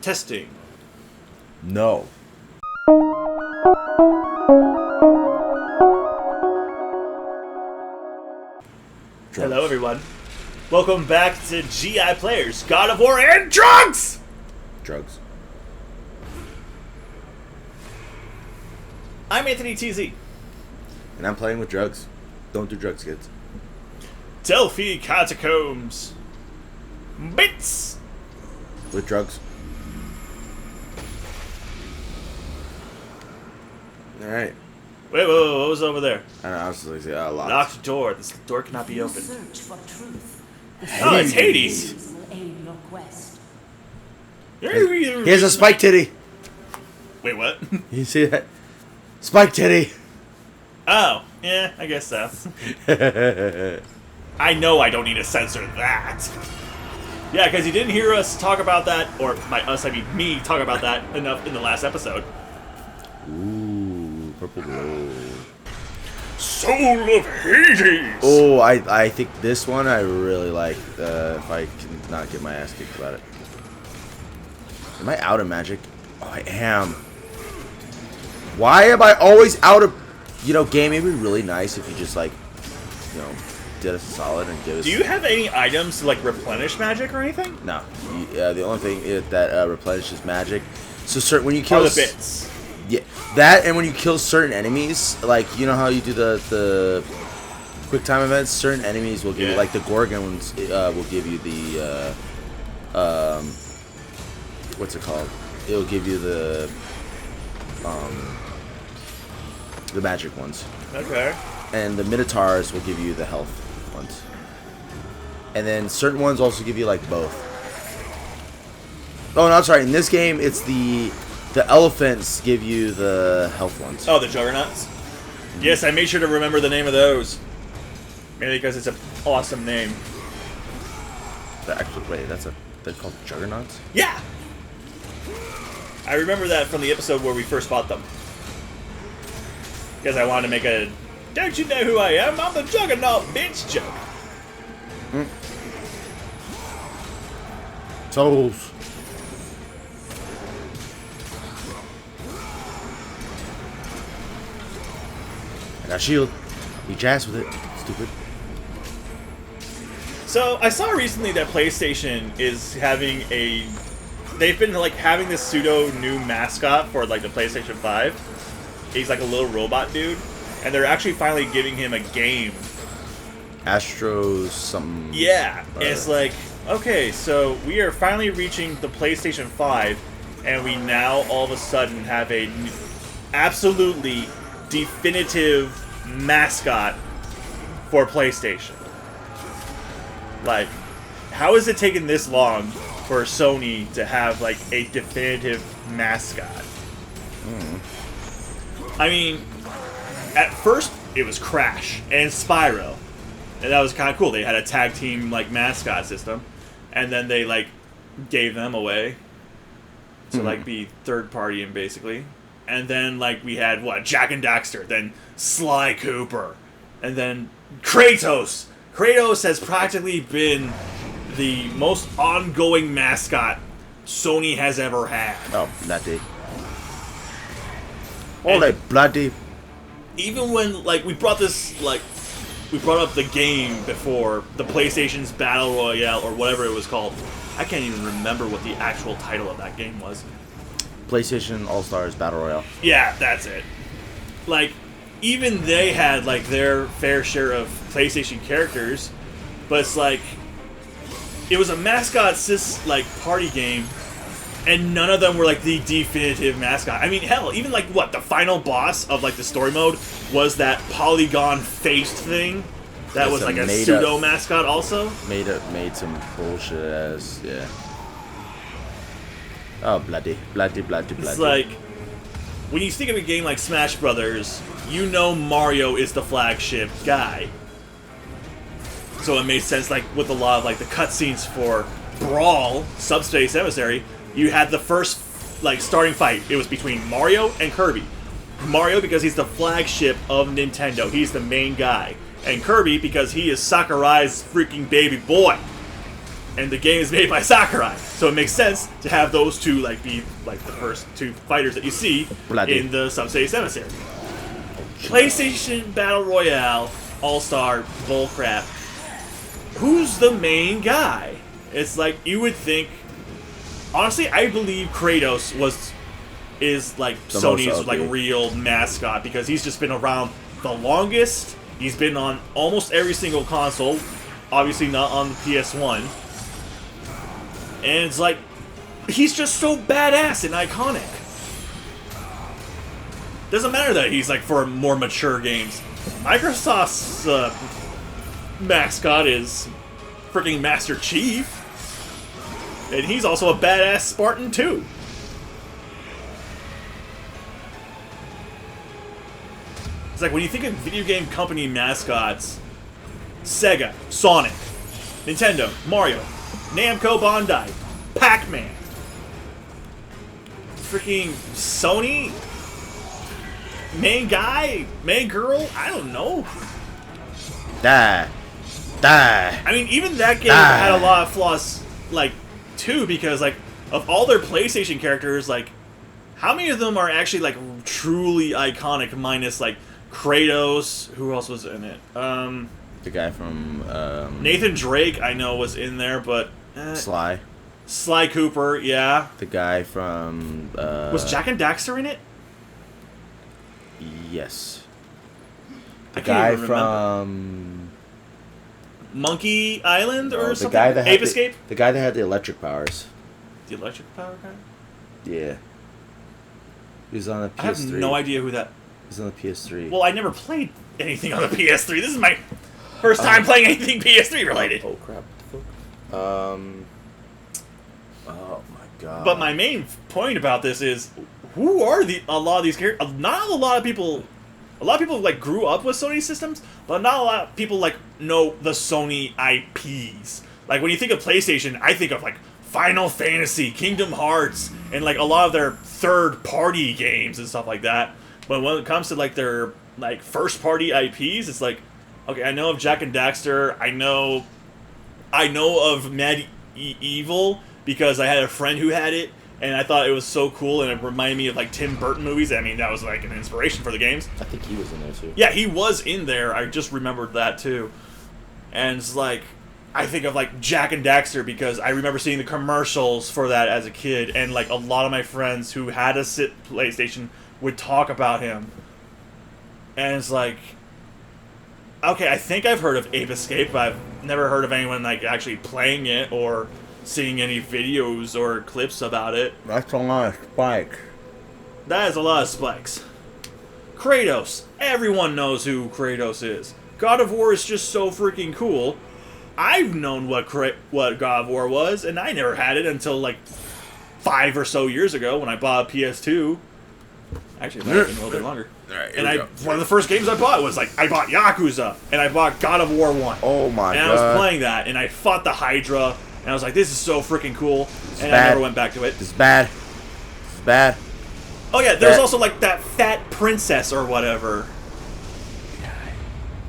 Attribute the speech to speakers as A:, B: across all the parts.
A: Testing.
B: No.
A: Hello, everyone. Welcome back to GIPlayers, God of War, and Drugs!
B: Drugs.
A: I'm AnthonyTZ.
B: And I'm playing with drugs. Don't do drugs, kids.
A: Delphi Catacombs. Bits!
B: With drugs. Alright.
A: Wait, what was over there?
B: I don't know, I was just like, locked.
A: Locked door. This door cannot be opened.
C: Search for truth.
A: Oh, it's Hades!
C: Will aid your quest.
B: He has a spike titty.
A: Wait, what?
B: You see that? Spike titty.
A: Oh, yeah, I guess so. I know I don't need to censor that. Yeah, because you didn't hear us talk about that, or by us, I mean me, talk about that enough in the last episode.
B: Ooh, purple glow.
A: Soul of Hades!
B: Oh, I think this one I really like. If I can not get my ass kicked about it. Am I out of magic? Oh, I am. Why am I always out of... You know, game, it'd be really nice if you just, like, you know, did us a solid and give us...
A: Do you have any items to, like, replenish magic or anything?
B: No. The only thing that replenishes magic... So, when you kill...
A: Oh, the bits.
B: Yeah, that, and when you kill certain enemies, like, you know how you do the quick time events? Certain enemies will give you, like, the Gorgons will give you the, what's it called? It'll give you the magic ones.
A: Okay.
B: And the Minotaurs will give you the health ones. And then certain ones also give you, like, both. Oh, no, I'm sorry. In this game, it's the elephants give you the health ones.
A: Oh, the Juggernauts? Mm-hmm. Yes, I made sure to remember the name of those. Mainly because it's an awesome name.
B: Actually, wait, they're called Juggernauts?
A: Yeah! I remember that from the episode where we first fought them. Because I wanted to make a, don't you know who I am? I'm the Juggernaut, bitch joke.
B: Mm. Souls. I got shield. You jazz with it. Stupid.
A: So, I saw recently that PlayStation is having a... They've been, like, having this pseudo-new mascot for, like, the PlayStation 5. He's like a little robot dude. And they're actually finally giving him a game.
B: Astros something.
A: Yeah. It's like, okay, so we are finally reaching the PlayStation 5, and we now all of a sudden have a absolutely definitive mascot for PlayStation. Like, how has it taken this long for Sony to have, like, a definitive mascot? I mean, at first it was Crash and Spyro, and that was kind of cool. They had a tag team, like, mascot system, and then they, like, gave them away to like be third party and basically. And then, like, we had, what, Jak and Daxter, then Sly Cooper, and then Kratos. Kratos has practically been the most ongoing mascot Sony has ever had.
B: Oh, bloody. All that bloody.
A: Even when, like, we brought up the game before, the PlayStation's Battle Royale, or whatever it was called. I can't even remember what the actual title of that game was.
B: PlayStation Allstars Battle Royale.
A: Yeah, that's it. Like, even they had, like, their fair share of PlayStation characters, but it's like, it was a mascot party game, and none of them were, like, the definitive mascot. I mean, hell, even, like, what, the final boss of, like, the story mode was that polygon-faced thing that was, like, a pseudo-mascot also?
B: Made some bullshit ass, yeah. Oh, bloody.
A: It's like, when you think of a game like Smash Brothers, you know Mario is the flagship guy. So it made sense, like, with a lot of, like, the cutscenes for Brawl, Subspace Emissary, you had the first, like, starting fight. It was between Mario and Kirby. Mario because he's the flagship of Nintendo. He's the main guy. And Kirby because he is Sakurai's freaking baby boy. and the game is made by Sakurai, so it makes sense to have those two like be like the first two fighters that you see in the Sub-Space Emissary. PlayStation Battle Royale All-Star bullcrap. Who's the main guy? It's like you would think. Honestly, I believe Kratos is like
B: The
A: Sony's
B: most
A: like
B: OP.
A: real mascot because he's just been around the longest. He's been on almost every single console, obviously not on the PS1. And it's like he's just so badass and iconic. Doesn't matter that he's like for more mature games. Microsoft's mascot is freaking Master Chief. And he's also a badass Spartan too. It's like when you think of video game company mascots, Sega, Sonic, Nintendo, Mario, Namco Bandai, Pac-Man, freaking Sony, main guy, main girl, I don't know.
B: Die.
A: I mean, even that game had a lot of flaws, like, too, because, like, of all their PlayStation characters, like, how many of them are actually, like, truly iconic, minus, like, Kratos, who else was in it?
B: The guy from
A: Nathan Drake, I know, was in there, but...
B: Sly.
A: Sly Cooper, yeah.
B: The guy from
A: Was Jack and Daxter in it?
B: Yes.
A: I
B: The
A: can't
B: guy
A: even remember.
B: from
A: Monkey Island or
B: the
A: something?
B: guy that
A: Ape
B: had
A: Escape?
B: the guy that had the electric powers.
A: The electric power guy?
B: Yeah. He was on the PS3.
A: I have no idea who that...
B: He was on the PS3.
A: Well, I never played anything on the PS3. This is my first time playing anything PS3 related.
B: Oh crap! What the fuck? Oh my god.
A: But my main point about this is, who are a lot of these characters? Not a lot of people. A lot of people like grew up with Sony systems, but not a lot of people like know the Sony IPs. Like when you think of PlayStation, I think of like Final Fantasy, Kingdom Hearts, and like a lot of their third-party games and stuff like that. But when it comes to like their like first-party IPs, it's like, okay, I know of Jack and Daxter. I know of Medieval because I had a friend who had it, and I thought it was so cool, and it reminded me of like Tim Burton movies. I mean, that was like an inspiration for the games.
B: I think he was in there too.
A: Yeah, he was in there. I just remembered that too. And it's like, I think of like Jack and Daxter because I remember seeing the commercials for that as a kid, and like a lot of my friends who had a PlayStation would talk about him. And it's like, okay, I think I've heard of Ape Escape, but I've never heard of anyone like actually playing it or seeing any videos or clips about it.
B: That's a lot of spikes.
A: That is a lot of spikes. Kratos. Everyone knows who Kratos is. God of War is just so freaking cool. I've known what God of War was, and I never had it until like 5 or so years ago when I bought a PS2. Actually, it might have been a little bit longer.
B: Alright,
A: And one of the first games I bought was like, I bought Yakuza, and I bought God of War 1.
B: Oh my god.
A: And I was playing that, and I fought the Hydra, and I was like, this is so freaking cool. And
B: bad.
A: I never went back to it.
B: This is bad. This is bad.
A: Oh yeah, there's also like that fat princess or whatever.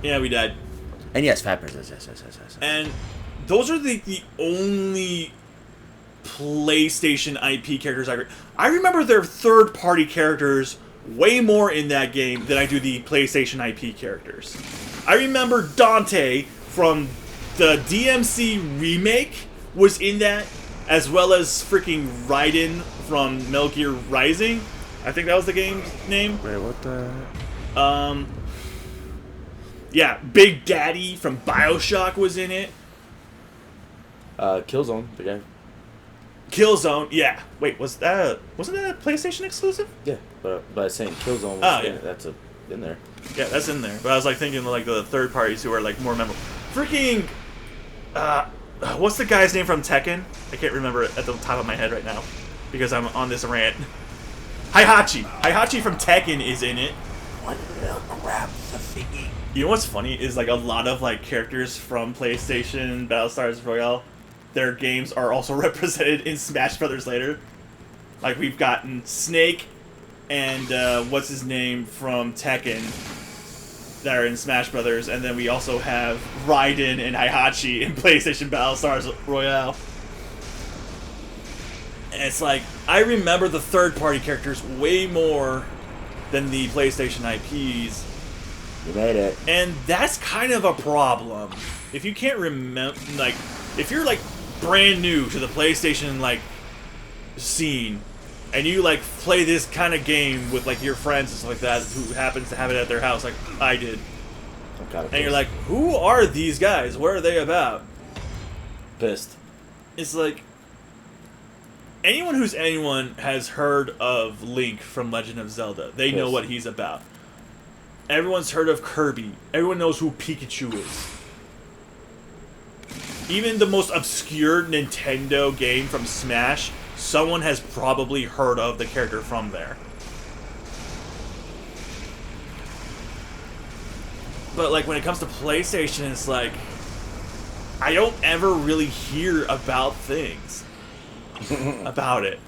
A: Yeah, we died.
B: And yes, Fat Princess. Yes.
A: And those are the only PlayStation IP characters I remember their third-party characters way more in that game than I do the PlayStation IP characters. I remember Dante from the DMC remake was in that, as well as freaking Raiden from Metal Gear Rising. I think that was the game's name.
B: Wait, what the?
A: Yeah, Big Daddy from BioShock was in it.
B: Killzone, the guy.
A: Killzone, yeah. Wait, wasn't that a PlayStation exclusive?
B: Yeah, but I'm saying Killzone.
A: Oh, yeah.
B: That's in there.
A: Yeah, that's in there. But I was like thinking of, like the third parties who are like more memorable. Freaking, what's the guy's name from Tekken? I can't remember it at the top of my head right now because I'm on this rant. Heihachi. Heihachi from Tekken is in it.
B: What the crap? The thingy.
A: You know what's funny is like a lot of like characters from PlayStation Allstars Royale, their games are also represented in Smash Brothers later. Like we've gotten Snake and what's his name from Tekken. that are in Smash Brothers, and then we also have Raiden and Heihachi in PlayStation Allstars Royale. And it's like, I remember the third-party characters way more than the PlayStation IPs.
B: You made it.
A: And that's kind of a problem. If you can't remember, like, if you're, like, brand new to the PlayStation, like, scene, and you, like, play this kind of game with, like, your friends and stuff like that, who happens to have it at their house, like I did. And you're like, who are these guys? What are they about?
B: Pissed.
A: It's like, anyone has heard of Link from Legend of Zelda. They know what he's about. Everyone's heard of Kirby. Everyone knows who Pikachu is. Even the most obscure Nintendo game from Smash, someone has probably heard of the character from there. But, like, when it comes to PlayStation, it's like, I don't ever really hear about things. About it.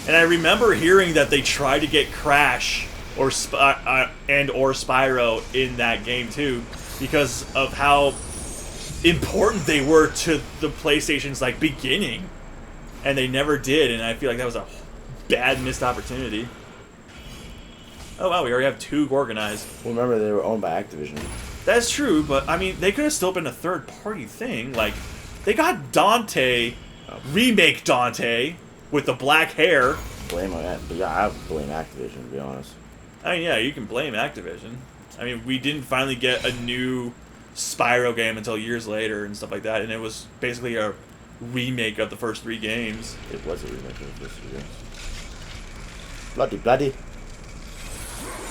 A: And I remember hearing that they tried to get Crash or Spyro in that game too, because of how important they were to the PlayStation's, like, beginning, and they never did, and I feel like that was a bad missed opportunity. Oh wow, we already have 2 organized.
B: Well, remember, they were owned by Activision.
A: That's true, but I mean, they could have still been a third-party thing. Like, they got Dante, remake Dante with the black hair.
B: Blame on that, but yeah, I blame Activision, to be honest.
A: I mean, yeah, you can blame Activision. I mean, we didn't finally get a new Spyro game until years later and stuff like that, and it was basically a remake of the first 3 games.
B: It was a remake of the first 3 games. Bloody.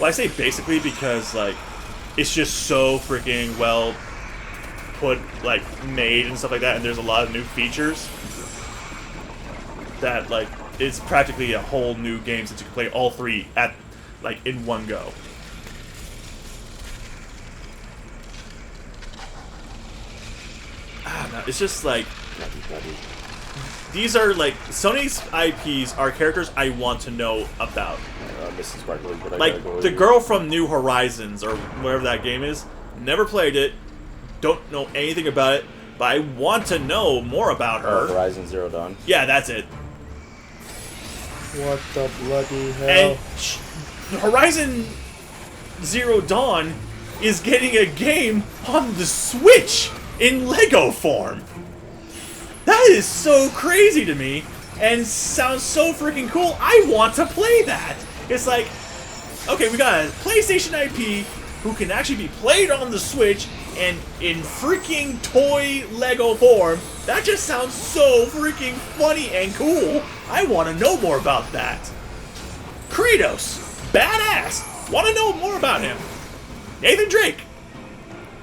A: Well, I say basically because, like, it's just so freaking well put, like, made and stuff like that, and there's a lot of new features that, like, it's practically a whole new game since you can play all 3 at, like, in one go. Ah, no, it's just like,
B: Bloody.
A: these are, like, Sony's IPs are characters I want to know about.
B: Mrs. Sparkly, but I
A: Like,
B: gotta go
A: the
B: with
A: girl from New Horizons, or whatever that game is, never played it, don't know anything about it, but I want to know more about her.
B: Horizon Zero Dawn.
A: Yeah, that's it.
B: What the bloody hell?
A: And Horizon Zero Dawn is getting a game on the Switch in Lego form. That is so crazy to me, and sounds so freaking cool. I want to play that. It's like, okay, we got a PlayStation IP who can actually be played on the Switch and in freaking toy Lego form. That just sounds so freaking funny and cool. I want to know more about that. Kratos, badass. Want to know more about him. Nathan Drake.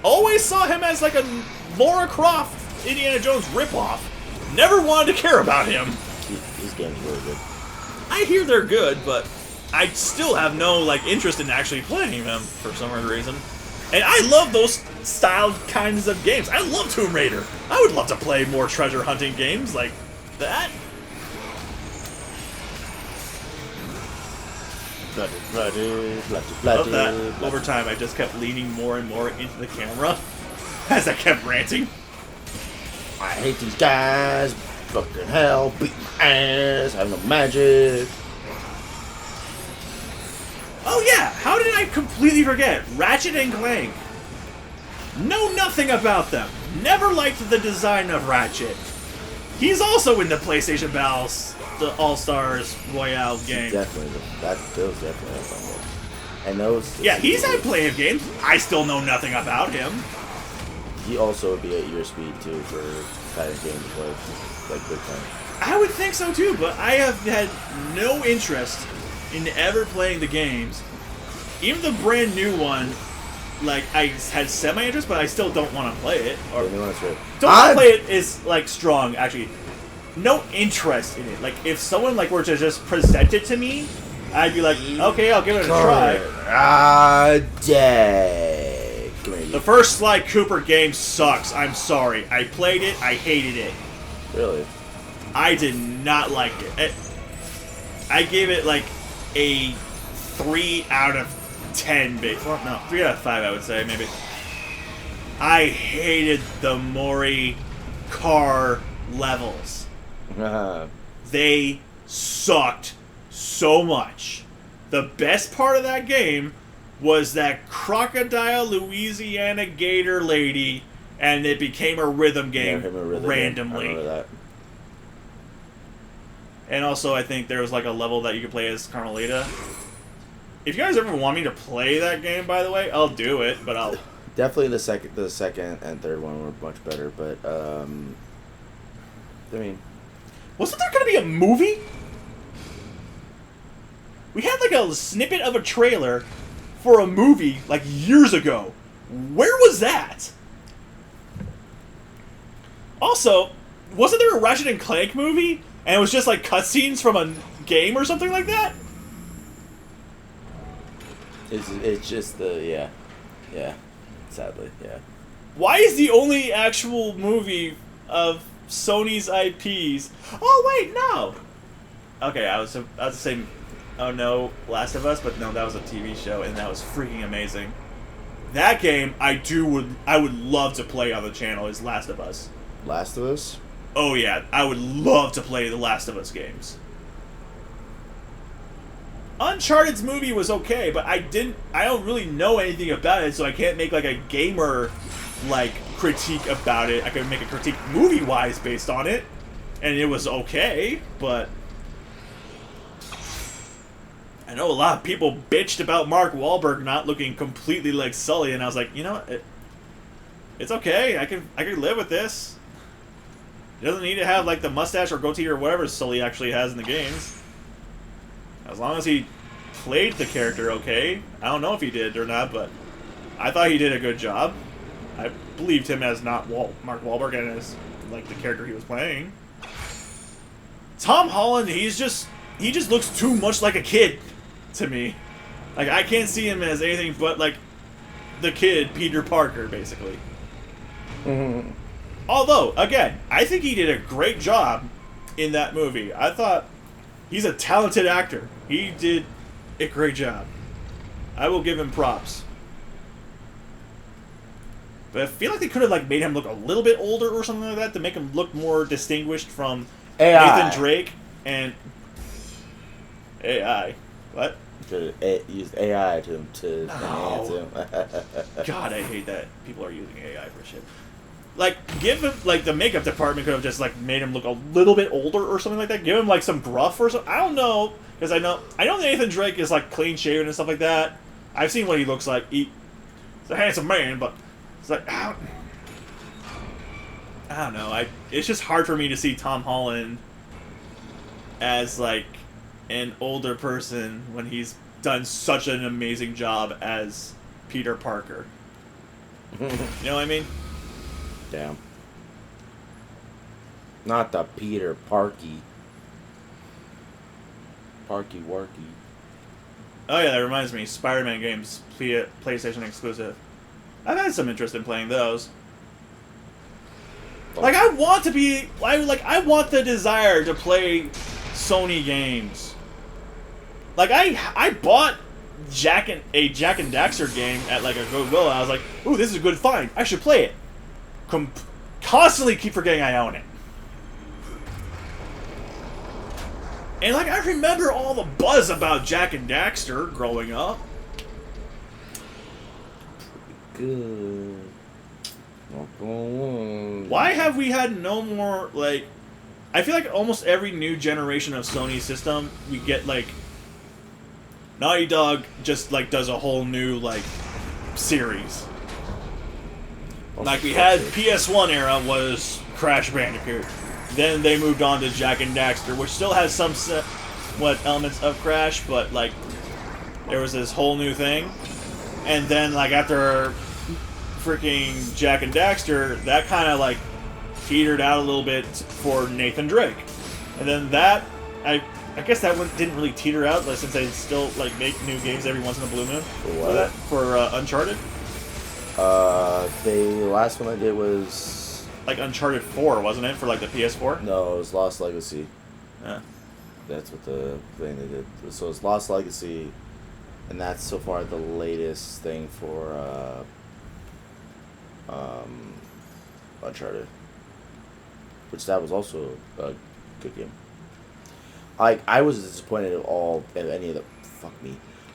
A: Always saw him as like a Lara Croft, Indiana Jones ripoff. Never wanted to care about him.
B: These games are really good.
A: I hear they're good, but I still have no, like, interest in actually playing them for some reason. And I love those style kinds of games. I love Tomb Raider. I would love to play more treasure hunting games like that.
B: Bloody.
A: Love that. Over time, I just kept leaning more and more into the camera as I kept ranting.
B: I hate these guys. Fucking hell. Beat my ass. Have no magic.
A: Oh yeah, how did I completely forget? Ratchet and Clank. Know nothing about them. Never liked the design of Ratchet. He's also in the PlayStation Battles, the All-Stars Royale game.
B: Definitely. Those definitely have fun games. And those...
A: Yeah, he's had plenty of games. I still know nothing about him.
B: He also would be at your speed, too, for kind of game to play. Like, big time.
A: I would think so, too, but I have had no interest in ever playing the games. Even the brand new one, like, I had semi-interest, but I still don't want to play it. Or
B: The new one's good.
A: don't want to play it is, like, strong, actually. No interest in it. Like, if someone, like, were to just present it to me, I'd be like, okay, I'll give it a try.
B: Dang. Come here, you.
A: The first Sly Cooper game sucks. I'm sorry. I played it. I hated it.
B: Really?
A: I did not like it. I gave it, like, a 3 out of 10, well, no, 3 out of 5, I would say, maybe. I hated the Mori car levels. They sucked so much. The best part of that game was that crocodile Louisiana gator lady, and it became a rhythm game randomly.
B: I remember that.
A: And also, I think there was like a level that you could play as Carmelita. If you guys ever want me to play that game, by the way, I'll do it. But I'll
B: definitely the second and third one were much better. But I mean,
A: wasn't there going to be a movie? We had like a snippet of a trailer for a movie like years ago. Where was that? Also, wasn't there a Ratchet and Clank movie? And it was just like cutscenes from a game or something like that?
B: it's just the yeah, sadly, yeah.
A: Why is the only actual movie of Sony's IPs? Oh wait, no. Okay, I was saying, oh no, Last of Us, but no, that was a TV show, and that was freaking amazing. That game I would love to play on the channel is Last of Us.
B: Last of Us?
A: Oh yeah, I would love to play the Last of Us games. Uncharted's movie was okay, but I don't really know anything about it, so I can't make like a gamer like critique about it. I can make a critique movie-wise based on it, and it was okay, but I know a lot of people bitched about Mark Wahlberg not looking completely like Sully, and I was like, you know what? It's okay. I can live with this. He doesn't need to have like the mustache or goatee or whatever Sully actually has in the games. As long as he played the character okay. I don't know if he did or not, but I thought he did a good job. I believed him as not Mark Wahlberg and as like the character he was playing. Tom Holland, he just looks too much like a kid to me. Like I can't see him as anything but like the kid Peter Parker, basically. Although, again, I think he did a great job in that movie. I thought he's a talented actor. He did a great job. I will give him props. But I feel like they could have like made him look a little bit older or something like that to make him look more distinguished from
B: AI.
A: Nathan Drake and AI. What?
B: Use AI to enhance him.
A: God, I hate that people are using AI for shit. Like, give him, like, the makeup department could have just, like, made him look a little bit older or something like that. Give him, like, some gruff or something. I don't know. Because I know Nathan Drake is, like, clean-shaven and stuff like that. I've seen what he looks like. He's a handsome man, but it's like, I don't know. It's just hard for me to see Tom Holland as, like, an older person when he's done such an amazing job as Peter Parker. You know what I mean?
B: Damn. Not the Peter Parky. Parky Warky.
A: Oh yeah, that reminds me. Spider-Man games, PlayStation exclusive. I've had some interest in playing those. Like I want the desire to play Sony games. Like I bought a Jack and Daxter game at like a Goodwill. And I was like, ooh, this is a good find. I should play it. Constantly keep forgetting I own it. And like I remember all the buzz about Jack and Daxter growing up.
B: Good.
A: Why have we had no more like? I feel like almost every new generation of Sony system we get like Naughty Dog just like does a whole new like series. Like we had PS1 era was Crash Bandicoot. Then they moved on to Jack and Daxter, which still has some elements of Crash, but like there was this whole new thing. And then like after freaking Jack and Daxter, that kind of like petered out a little bit for Nathan Drake. And then that I guess that one didn't really teeter out, like, since they still like make new games every once in a blue moon. For Uncharted.
B: The last one I did was
A: like Uncharted 4, wasn't it, for like the PS4?
B: No, it was Lost Legacy.
A: Yeah.
B: That's what the thing they did. So it's Lost Legacy, And that's so far the latest thing for Uncharted. Which that was also a good game. I was disappointed of any of the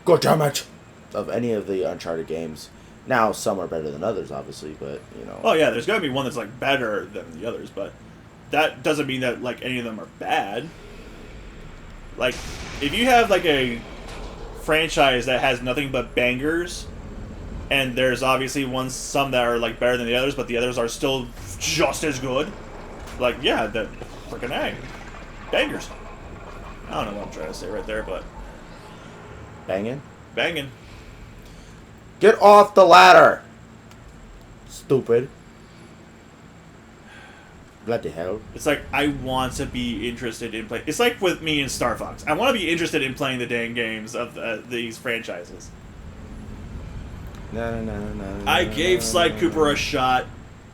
B: God damn it! Of any of the Uncharted games. Now some are better than others, obviously, but you know.
A: Oh yeah, there's gotta be one that's like better than the others, but that doesn't mean that like any of them are bad. Like, if you have like a franchise that has nothing but bangers, and there's obviously some that are like better than the others, but the others are still just as good. Like, yeah, the freaking A. Bangers. I don't know what I'm trying to say right there, but
B: Banging?
A: banging.
B: Get off the ladder! Stupid. Bloody hell.
A: It's like, I want to be interested in playing. It's like with me and Star Fox. I want to be interested in playing the dang games of these franchises.
B: No.
A: I gave Sly Cooper a shot,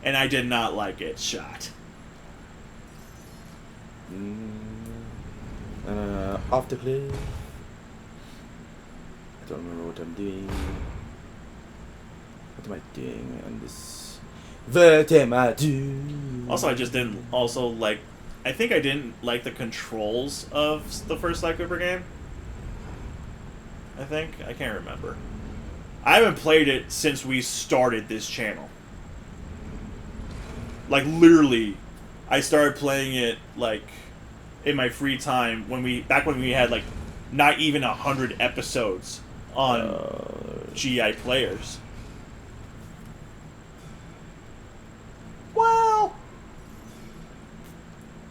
A: and I did not like it. Shot.
B: Off the cliff. I don't remember what I'm doing. What am I doing on this? What am I doing?
A: Also, I just didn't also like... I think I didn't like the controls of the first Sly Cooper game. I think. I can't remember. I haven't played it since we started this channel. Like, literally, I started playing it, like, in my free time back when we had, like, not even 100 episodes on GIPlayers. Well,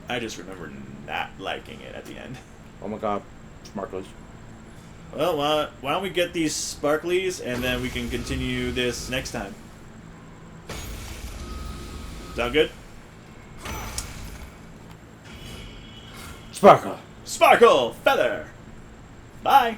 A: I just remember not liking it at the end.
B: Oh my god, sparklers.
A: Well, why don't we get these sparklies, and then we can continue this next time. Sound good?
B: Sparkle.
A: Sparkle! Feather! Bye!